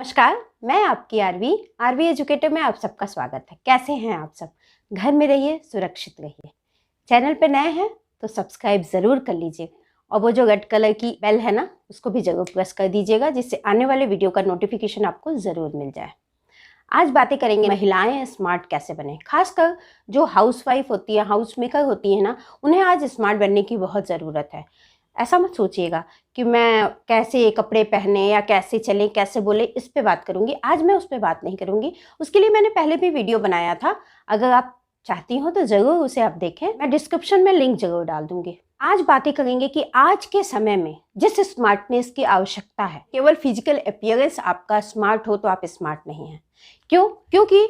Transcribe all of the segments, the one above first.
नमस्कार, मैं आपकी आरवी एजुकेटर में आप सबका स्वागत है। कैसे हैं आप सब? घर में रहिए, सुरक्षित रहिए। चैनल पे नए हैं तो सब्सक्राइब ज़रूर कर लीजिए और वो जो रेड कलर की बेल है ना, उसको भी ज़रूर प्रेस कर दीजिएगा, जिससे आने वाले वीडियो का नोटिफिकेशन आपको ज़रूर मिल जाए। आज बातें करेंगे महिलाएं स्मार्ट कैसे बने। खासकर जो हाउसवाइफ होती है, हाउस मेकर होती है ना, उन्हें आज स्मार्ट बनने की बहुत ज़रूरत है। ऐसा मत सोचिएगा कि मैं कैसे कपड़े पहने या कैसे चले, कैसे बोले, इस पे बात करूंगी। आज मैं उस पे बात नहीं करूंगी, उसके लिए मैंने पहले भी वीडियो बनाया था। अगर आप चाहती हो तो ज़रूर उसे आप देखें, मैं डिस्क्रिप्शन में लिंक जरूर डाल दूंगी। आज बातें करेंगे कि आज के समय में जिस स्मार्टनेस की आवश्यकता है, केवल फिजिकल अपीयरेंस आपका स्मार्ट हो तो आप स्मार्ट नहीं हैं। क्यों? क्योंकि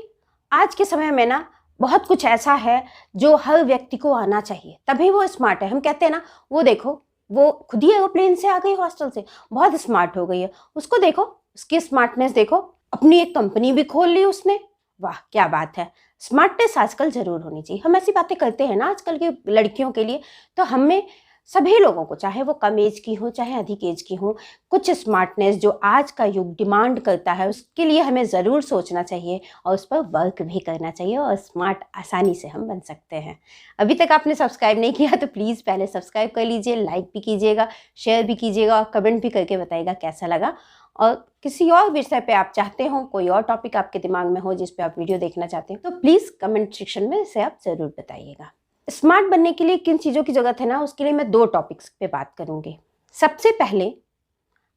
आज के समय में ना बहुत कुछ ऐसा है जो हर व्यक्ति को आना चाहिए, तभी वो स्मार्ट है। हम कहते हैं ना, वो देखो, वो खुद ही एरोप्लेन से आ गई, हॉस्टल से, बहुत स्मार्ट हो गई है। उसको देखो, उसकी स्मार्टनेस देखो, अपनी एक कंपनी भी खोल ली उसने। वाह, क्या बात है। स्मार्टनेस आजकल जरूर होनी चाहिए। हम ऐसी बातें करते हैं ना आजकल की लड़कियों के लिए, तो हमें सभी लोगों को, चाहे वो कम एज की हो चाहे अधिक एज की हो, कुछ स्मार्टनेस जो आज का युग डिमांड करता है, उसके लिए हमें ज़रूर सोचना चाहिए और उस पर वर्क भी करना चाहिए, और स्मार्ट आसानी से हम बन सकते हैं। अभी तक आपने सब्सक्राइब नहीं किया तो प्लीज़ पहले सब्सक्राइब कर लीजिए, लाइक भी कीजिएगा, शेयर भी कीजिएगा और कमेंट भी करके बताइएगा कैसा लगा। और किसी और विषय पे आप चाहते हो, कोई और टॉपिक आपके दिमाग में हो जिस पे आप वीडियो देखना चाहते हैं, तो प्लीज़ कमेंट सेक्शन में इसे आप ज़रूर बताइएगा। स्मार्ट बनने के लिए किन चीज़ों की ज़रूरत है ना, उसके लिए मैं 2 टॉपिक्स पे बात करूँगी। सबसे पहले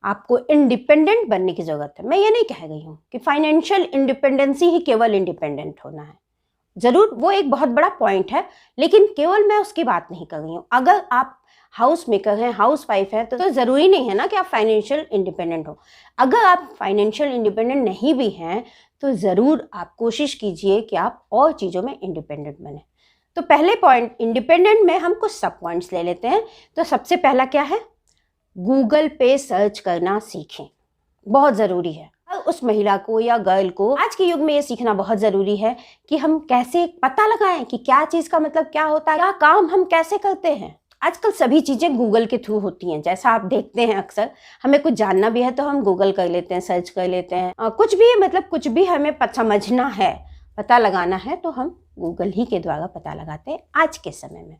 आपको इंडिपेंडेंट बनने की ज़रूरत है। मैं ये नहीं कह रही हूँ कि फाइनेंशियल इंडिपेंडेंसी ही केवल इंडिपेंडेंट होना है। ज़रूर वो एक बहुत बड़ा पॉइंट है, लेकिन केवल मैं उसकी बात नहीं कर रही हूँ। अगर आप हाउस मेकर हैं, हाउस वाइफ हैं, तो ज़रूरी नहीं है ना कि आप फाइनेंशियल इंडिपेंडेंट हो। अगर आप फाइनेंशियल इंडिपेंडेंट नहीं भी हैं तो ज़रूर आप कोशिश कीजिए कि आप और चीज़ों में इंडिपेंडेंट बने। तो पहले पॉइंट इंडिपेंडेंट में हम कुछ सब पॉइंट्स ले लेते हैं। तो सबसे पहला क्या है? गूगल पे सर्च करना सीखें, बहुत ज़रूरी है। उस महिला को या गर्ल को आज के युग में ये सीखना बहुत ज़रूरी है कि हम कैसे पता लगाएं कि क्या चीज़ का मतलब क्या होता है, क्या काम हम कैसे करते हैं। आजकल सभी चीज़ें गूगल के थ्रू होती हैं, जैसा आप देखते हैं अक्सर। हमें कुछ जानना भी है तो हम गूगल कर लेते हैं, सर्च कर लेते हैं। कुछ भी, मतलब कुछ भी हमें समझना है, पता लगाना है, तो हम गूगल ही के द्वारा पता लगाते हैं आज के समय में।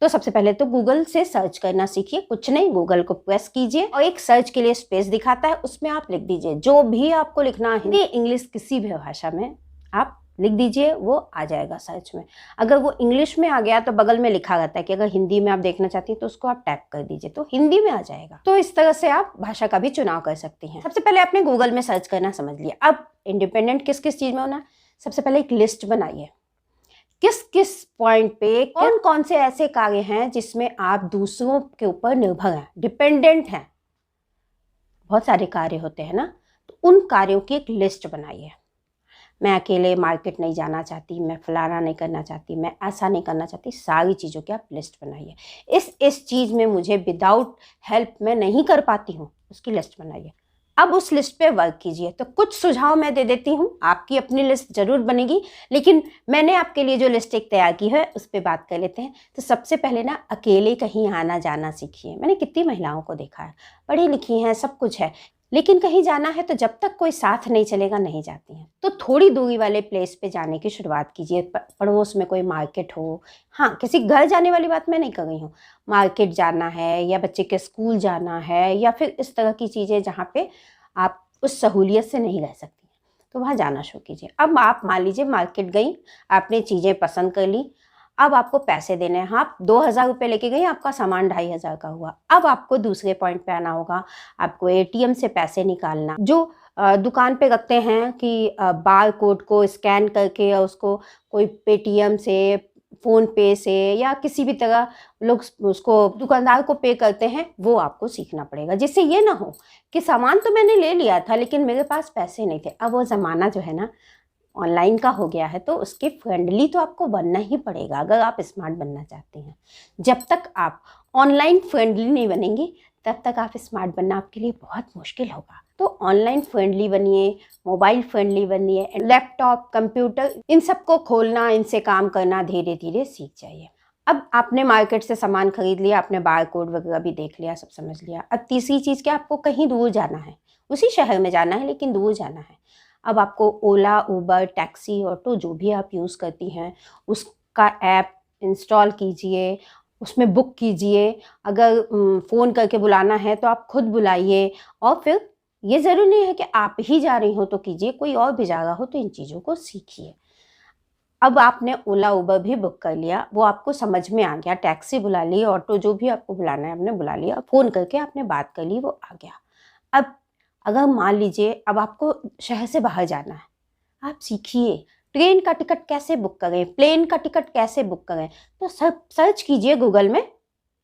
तो सबसे पहले तो गूगल से सर्च करना सीखिए। कुछ नहीं, गूगल को प्रेस कीजिए और एक सर्च के लिए स्पेस दिखाता है, उसमें आप लिख दीजिए जो भी आपको लिखना है, हिंदी इंग्लिश किसी भी भाषा में आप लिख दीजिए, वो आ जाएगा सर्च में। अगर वो इंग्लिश में आ गया तो बगल में लिखा रहता है कि अगर हिंदी में आप देखना चाहती हैं तो उसको आप टैप कर दीजिए, तो हिंदी में आ जाएगा। तो इस तरह से आप भाषा का भी चुनाव कर सकती हैं। सबसे पहले आपने गूगल में सर्च करना समझ लिया। अब इंडिपेंडेंट किस किस चीज़ में होना, सबसे पहले एक लिस्ट बनाइए। किस किस पॉइंट पे कौन कौन से ऐसे कार्य हैं जिसमें आप दूसरों के ऊपर निर्भर हैं, डिपेंडेंट हैं। बहुत सारे कार्य होते हैं ना, तो उन कार्यों की एक लिस्ट बनाइए। मैं अकेले मार्केट नहीं जाना चाहती, मैं फलाना नहीं करना चाहती, मैं ऐसा नहीं करना चाहती, सारी चीज़ों की आप लिस्ट बनाइए। इस चीज़ में मुझे विदाउट हेल्प मैं नहीं कर पाती हूँ, उसकी लिस्ट बनाइए। अब उस लिस्ट पे वर्क कीजिए। तो कुछ सुझाव मैं दे देती हूँ, आपकी अपनी लिस्ट जरूर बनेगी, लेकिन मैंने आपके लिए जो लिस्ट एक तैयार की है उस पर बात कर लेते हैं। तो सबसे पहले ना, अकेले कहीं आना जाना सीखिए। मैंने कितनी महिलाओं को देखा है, पढ़ी लिखी हैं, सब कुछ है, लेकिन कहीं जाना है तो जब तक कोई साथ नहीं चलेगा नहीं जाती हैं। तो थोड़ी दूरी वाले प्लेस पे जाने की शुरुआत कीजिए। पड़ोस में कोई मार्केट हो, हाँ, किसी घर जाने वाली बात मैं नहीं कर रही हूँ, मार्केट जाना है या बच्चे के स्कूल जाना है या फिर इस तरह की चीज़ें जहाँ पे आप उस सहूलियत से नहीं रह सकती हैं, तो वहाँ जाना शुरू कीजिए। अब आप मान लीजिए मार्केट गई, आपने चीज़ें पसंद कर ली, अब आपको पैसे देने हैं। आप 2000 रुपये लेके गई, आपका सामान 2500 का हुआ। अब आपको दूसरे पॉइंट पे आना होगा, आपको एटीएम से पैसे निकालना, जो दुकान पे रखते हैं कि बार कोड को स्कैन करके और उसको कोई पेटीएम से, फ़ोन पे से या किसी भी तरह लोग उसको दुकानदार को पे करते हैं, वो आपको सीखना पड़ेगा, जिससे ये ना हो कि सामान तो मैंने ले लिया था लेकिन मेरे पास पैसे नहीं थे। अब वो ज़माना जो है ना ऑनलाइन का हो गया है, तो उसके फ्रेंडली तो आपको बनना ही पड़ेगा अगर आप स्मार्ट बनना चाहते हैं। जब तक आप ऑनलाइन फ्रेंडली नहीं बनेंगी तब तक आप स्मार्ट बनना आपके लिए बहुत मुश्किल होगा। तो ऑनलाइन फ्रेंडली बनिए, मोबाइल फ्रेंडली बनिए, लैपटॉप, कंप्यूटर, इन सबको खोलना, इनसे काम करना धीरे धीरे सीख जाइए। अब आपने मार्केट से सामान खरीद लिया, आपने बार कोड वगैरह भी देख लिया, सब समझ लिया। अब तीसरी चीज़ क्या, आपको कहीं दूर जाना है, उसी शहर में जाना है लेकिन दूर जाना है। अब आपको ओला, उबर, टैक्सी, ऑटो जो भी आप यूज़ करती हैं उसका ऐप इंस्टॉल कीजिए, उसमें बुक कीजिए। अगर फ़ोन करके बुलाना है तो आप खुद बुलाइए। और फिर ये ज़रूरी नहीं है कि आप ही जा रही हो तो कीजिए, कोई और भी जा रहा हो तो इन चीज़ों को सीखिए। अब आपने ओला, उबर भी बुक कर लिया, वो आपको समझ में आ गया, टैक्सी बुला ली, ऑटो जो भी आपको बुलाना है आपने बुला लिया, फ़ोन करके आपने बात कर ली, वो आ गया। अब अगर मान लीजिए अब आपको शहर से बाहर जाना है, आप सीखिए ट्रेन का टिकट कैसे बुक करें, प्लेन का टिकट कैसे बुक करें। तो सब सर्च कीजिए गूगल में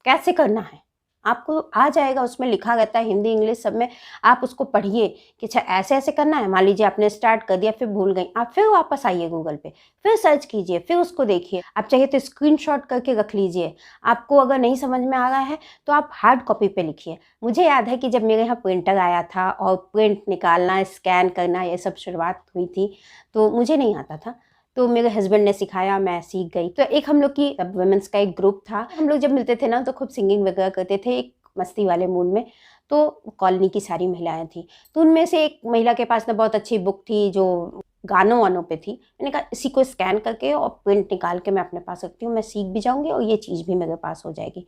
कैसे करना है, आपको आ जाएगा, उसमें लिखा रहता है हिंदी इंग्लिश सब में। आप उसको पढ़िए कि अच्छा ऐसे ऐसे करना है। मान लीजिए आपने स्टार्ट कर दिया फिर भूल गई, आप फिर वापस आइए गूगल पे, फिर सर्च कीजिए, फिर उसको देखिए। आप चाहिए तो स्क्रीनशॉट करके रख लीजिए। आपको अगर नहीं समझ में आ रहा है तो आप हार्ड कॉपी पे लिखिए। मुझे याद है कि जब मेरे यहाँ प्रिंटर आया था और प्रिंट निकालना, स्कैन करना, ये सब शुरुआत हुई थी तो मुझे नहीं आता था, तो मेरे हस्बैंड ने सिखाया, मैं सीख गई। तो एक हम लोग की वुमेंस का एक ग्रुप था, हम लोग जब मिलते थे ना तो खूब सिंगिंग वगैरह करते थे एक मस्ती वाले मूड में। तो कॉलोनी की सारी महिलाएं थी, तो उनमें से एक महिला के पास ना बहुत अच्छी बुक थी जो गानों वानों पे थी। मैंने कहा इसी को स्कैन करके और प्रिंट निकाल के मैं अपने पास रखती हूँ, मैं सीख भी जाऊँगी और ये चीज़ भी मेरे पास हो जाएगी।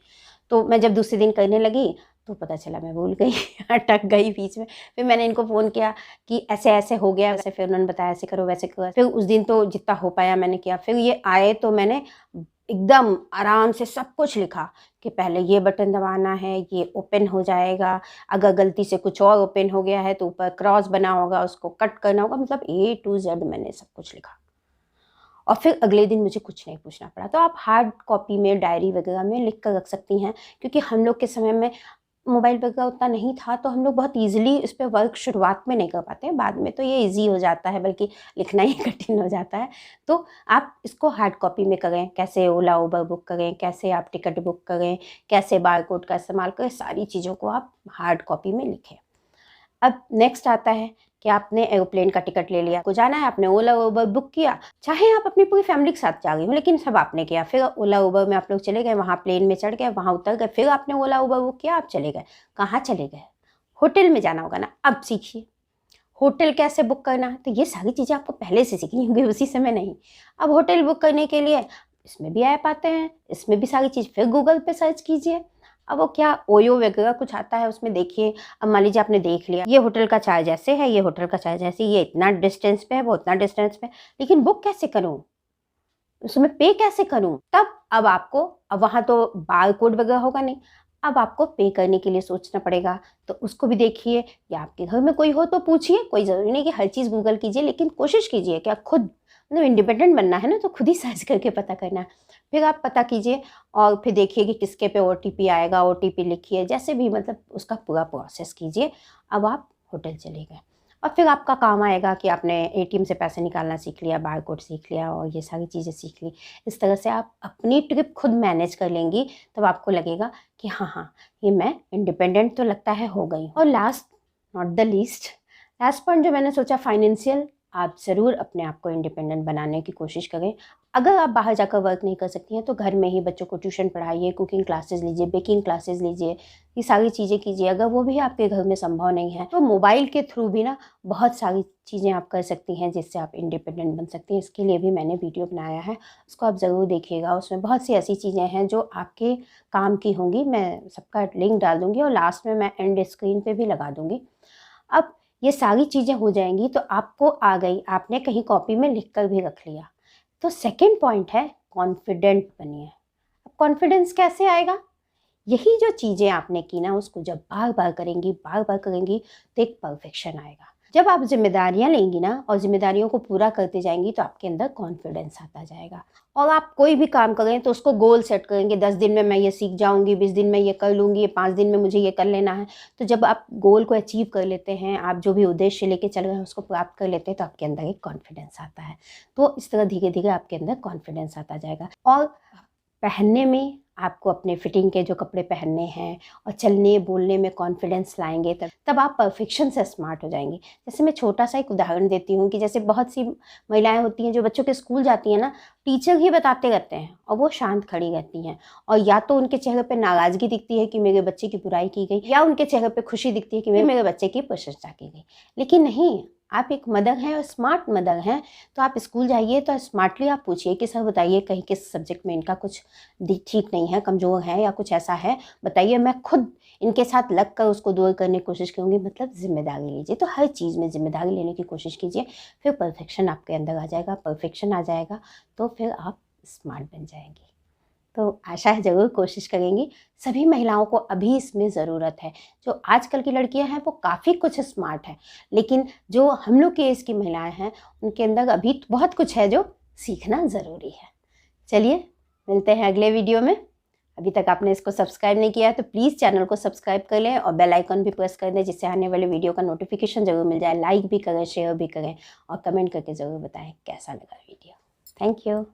तो मैं जब दूसरे दिन करने लगी तो पता चला मैं भूल गई अटक गई बीच में। फिर मैंने इनको फ़ोन किया कि ऐसे ऐसे हो गया वैसे, फिर उन्होंने बताया ऐसे करो वैसे करो। फिर उस दिन तो जितना हो पाया मैंने किया। फिर ये आए तो मैंने एकदम आराम से सब कुछ लिखा कि पहले ये बटन दबाना है, ये ओपन हो जाएगा, अगर गलती से कुछ और ओपन हो गया है तो ऊपर क्रॉस बना होगा, उसको कट करना होगा। मतलब A to Z मैंने सब कुछ लिखा और फिर अगले दिन मुझे कुछ नहीं पूछना पड़ा। तो आप हार्ड कॉपी में, डायरी वगैरह में लिख कर रख सकती हैं, क्योंकि हम लोग के समय में मोबाइल वगैरह उतना नहीं था तो हम लोग बहुत ईज़िली इस पे वर्क शुरुआत में नहीं कर पाते हैं। बाद में तो ये ईज़ी हो जाता है, बल्कि लिखना ही कठिन हो जाता है। तो आप इसको हार्ड कॉपी में करें, कैसे ओला, उबर बुक करें, कैसे आप टिकट बुक करें, कैसे बारकोड का इस्तेमाल करें, सारी चीज़ों को आप हार्ड कॉपी में लिखें। अब नेक्स्ट आता है कि आपने एरोप्लेन का टिकट ले लिया, आपको जाना है, आपने ओला उबर बुक किया, चाहे आप अपनी पूरी फैमिली के साथ जा रही हो लेकिन सब आपने किया। फिर ओला उबर में आप लोग चले गए, वहाँ प्लेन में चढ़ गए, वहाँ उतर गए, फिर आपने ओला उबर बुक किया, आप चले गए। कहाँ चले गए? होटल में जाना होगा ना। अब सीखिए होटल कैसे बुक करना है। तो ये सारी चीज़ें आपको पहले से सीखनी होंगी, उसी समय नहीं। अब होटल बुक करने के लिए इसमें भी ऐप आते हैं, इसमें भी सारी चीज़, फिर गूगल पे सर्च कीजिए। अब वो क्या ओयो वगैरह कुछ आता है, उसमें देखिए। अब मान लीजिए आपने देख लिया ये होटल का चार्ज ऐसे है, ये होटल का चार्ज ऐसे, ये इतना डिस्टेंस पे है, वो इतना डिस्टेंस पे, लेकिन बुक कैसे करूँ, उसमें पे कैसे करूँ? तब अब आपको, अब वहाँ तो बारकोड वगैरह होगा नहीं, अब आपको पे करने के लिए सोचना पड़ेगा। तो उसको भी देखिए, या आपके घर में कोई हो तो पूछिए। कोई ज़रूरी नहीं कि हर चीज़ गूगल कीजिए, लेकिन कोशिश कीजिए कि आप खुद, मतलब इंडिपेंडेंट बनना है ना, तो खुद ही सर्च करके पता करना है। फिर आप पता कीजिए और फिर देखिए कि किसके पे ओटीपी आएगा, ओटीपी लिखिए, जैसे भी मतलब उसका पूरा प्रोसेस कीजिए। अब आप होटल चले गए और फिर आपका काम आएगा कि आपने एटीएम से पैसे निकालना सीख लिया, बारकोड सीख लिया और ये सारी चीज़ें सीख ली। इस तरह से आप अपनी ट्रिप खुद मैनेज कर लेंगी, तब आपको लगेगा कि हाँ हाँ, ये मैं इंडिपेंडेंट तो लगता है हो गई। और last not the least, last point जो मैंने सोचा, फाइनेंशियल। आप ज़रूर अपने आप को इंडिपेंडेंट बनाने की कोशिश करें। अगर आप बाहर जाकर वर्क नहीं कर सकती हैं तो घर में ही बच्चों को ट्यूशन पढ़ाइए, कुकिंग क्लासेस लीजिए, बेकिंग क्लासेस लीजिए, ये सारी चीज़ें कीजिए। अगर वो भी आपके घर में संभव नहीं है तो मोबाइल के थ्रू भी ना बहुत सारी चीज़ें आप कर सकती हैं जिससे आप इंडिपेंडेंट बन सकती हैं। इसके लिए भी मैंने वीडियो बनाया है, उसको आप ज़रूर देखिएगा। उसमें बहुत सी ऐसी चीज़ें हैं जो आपके काम की होंगी। मैं सबका लिंक डाल दूँगी और लास्ट में मैं एंड स्क्रीन पे भी लगा दूँगी। अब ये सारी चीज़ें हो जाएंगी तो आपको आ गई, आपने कहीं कॉपी में लिख कर भी रख लिया। तो सेकंड पॉइंट है कॉन्फिडेंट बनिए। अब कॉन्फिडेंस कैसे आएगा? यही जो चीज़ें आपने की ना, उसको जब बार बार करेंगी, बार बार करेंगी, तो एक परफेक्शन आएगा। जब आप जिम्मेदारियां लेंगी ना और जिम्मेदारियों को पूरा करते जाएंगी तो आपके अंदर कॉन्फिडेंस आता जाएगा। और आप कोई भी काम करें तो उसको गोल सेट करेंगे, 10 दिन में मैं ये सीख जाऊंगी, 20 दिन में ये कर लूँगी, 5 दिन में मुझे ये कर लेना है। तो जब आप गोल को अचीव कर लेते हैं, आप जो भी उद्देश्य लेके चल रहे हैं उसको प्राप्त कर लेते हैं, तो आपके अंदर एक कॉन्फिडेंस आता है। तो इस तरह धीरे धीरे आपके अंदर कॉन्फिडेंस आता जाएगा। और पहनने में आपको अपने फिटिंग के जो कपड़े पहनने हैं और चलने बोलने में कॉन्फिडेंस लाएंगे, तब आप परफेक्शन से स्मार्ट हो जाएंगे। जैसे मैं छोटा सा एक उदाहरण देती हूँ कि जैसे बहुत सी महिलाएं होती हैं जो बच्चों के स्कूल जाती हैं ना, टीचर ही बताते रहते हैं और वो शांत खड़ी रहती हैं, और या तो उनके चेहरे पे नाराज़गी दिखती है कि मेरे बच्चे की बुराई की गई, या उनके चेहरे पे खुशी दिखती है कि मेरे बच्चे की प्रशंसा की गई। लेकिन नहीं, आप एक मदर हैं और स्मार्ट मदर हैं, तो आप स्कूल जाइए तो स्मार्टली आप पूछिए कि सर बताइए कहीं किस सब्जेक्ट में इनका कुछ ठीक नहीं है, कमज़ोर है या कुछ ऐसा है, बताइए, मैं खुद इनके साथ लग कर उसको दूर करने की कोशिश करूँगी। मतलब जिम्मेदारी लीजिए। तो हर चीज़ में जिम्मेदारी लेने की कोशिश कीजिए, फिर परफेक्शन आपके अंदर आ जाएगा। परफेक्शन आ जाएगा तो फिर आप स्मार्ट बन जाएंगी। तो आशा है ज़रूर कोशिश करेंगी। सभी महिलाओं को अभी इसमें ज़रूरत है। जो आजकल की लड़कियां हैं वो काफ़ी कुछ स्मार्ट है, लेकिन जो हम लोग के एज की महिलाएं हैं उनके अंदर अभी बहुत कुछ है जो सीखना ज़रूरी है। चलिए मिलते हैं अगले वीडियो में। अभी तक आपने इसको सब्सक्राइब नहीं किया है तो प्लीज़ चैनल को सब्सक्राइब कर लें और बेल आइकन भी प्रेस कर दें, जिससे आने वाले वीडियो का नोटिफिकेशन ज़रूर मिल जाए। लाइक भी करें, शेयर भी करें और कमेंट करके ज़रूर बताएं कैसा लगा वीडियो। Thank you.